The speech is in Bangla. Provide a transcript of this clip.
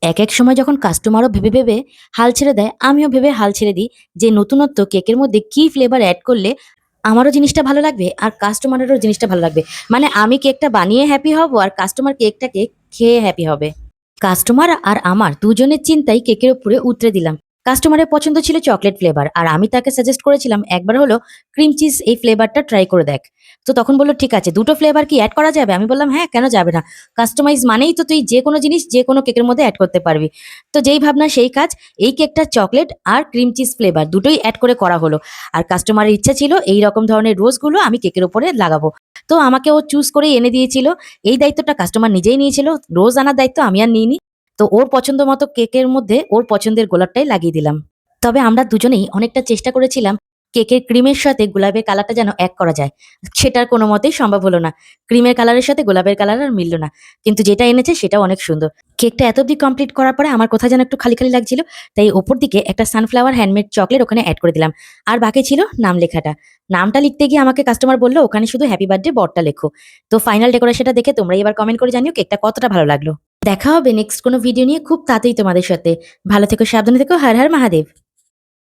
এক এক সময় যখন কাস্টমারও ভেবে ভেবে হাল ছেড়ে দেয়, আমিও ভেবে হাল ছেড়ে দিই যে নতুনত্ব কেকের মধ্যে কি ফ্লেভার অ্যাড করলে আমারও জিনিসটা ভালো লাগবে আর কাস্টমারেরও জিনিসটা ভালো লাগবে। মানে আমি কেকটা বানিয়ে হ্যাপি হব আর কাস্টমার কেকটাকে খেয়ে হ্যাপি হবে। কাস্টমার আর আমার দুজনের চিন্তাই কেকের উপরে উতরে দিলাম। কাস্টমারের পছন্দ ছিল চকলেট ফ্লেভার আর আমি তাকে সাজেস্ট করেছিলাম একবার হলো ক্রিম চিজ এই ফ্লেভারটা ট্রাই করে দেখ। তো তখন বললো ঠিক আছে, দুটো ফ্লেভার কি অ্যাড করা যাবে? আমি বললাম হ্যাঁ, কেন যাবে না। কাস্টমাইজ মানেই তো তুই যে কোনো জিনিস যে কোনো কেকের মধ্যে অ্যাড করতে পারবি। তো যেই ভাবনা সেই কাজ, এই কেকটা চকলেট আর ক্রিম চিজ ফ্লেভার দুটোই অ্যাড করে করা হলো। আর কাস্টমারের ইচ্ছা ছিল এই রকম ধরনের রোজগুলো আমি কেকের উপরে লাগাবো। তো আমাকে ও চুজ করে এনে দিয়েছিল। এই দায়িত্বটা কাস্টমার নিজেই নিয়েছিল, রোজ আনার দায়িত্ব আমি আর নিইনি। তো ওর পছন্দ মতো কেকের মধ্যে ওর পছন্দের গোলাপটাই লাগিয়ে দিলাম। তবে আমরা দুজনেই অনেকটা চেষ্টা করেছিলাম কেকের ক্রিমের সাথে গোলাপের কালারটা যেন এক করা যায়। সেটার কোনো মতেই সম্ভব হলো না। ক্রিমের কালারের সাথে গোলাপের কালার আর মিলল না। কিন্তু যেটা এনেছে সেটাও অনেক সুন্দর। কেকটা এত অব্দি কমপ্লিট করার পরে আমার কোথাও যেন একটু খালি, খালি লাগছিল। তাই ওপর দিকে একটা সানফ্লাওয়ার হ্যান্ডমেড চকলেট ওখানে এড করে দিলাম। আর বাকি ছিল নাম লেখাটা। নামটা লিখতে গিয়ে আমাকে কাস্টমার বলল, "ওখানে শুধু হ্যাপি বার্থডে বড়টা লেখো।" তো ফাইনাল ডেকোরেশনটা দেখে তোমরাই এবার কমেন্ট করে জানিও কেকটা কতটা ভালো লাগলো। দেখা হবে নেক্সট কোনো ভিডিও নিয়ে খুব তাড়াতাড়ি তোমাদের সাথে। ভালো থেকো, সাবধানে থেকো। হর হর মহাদেব।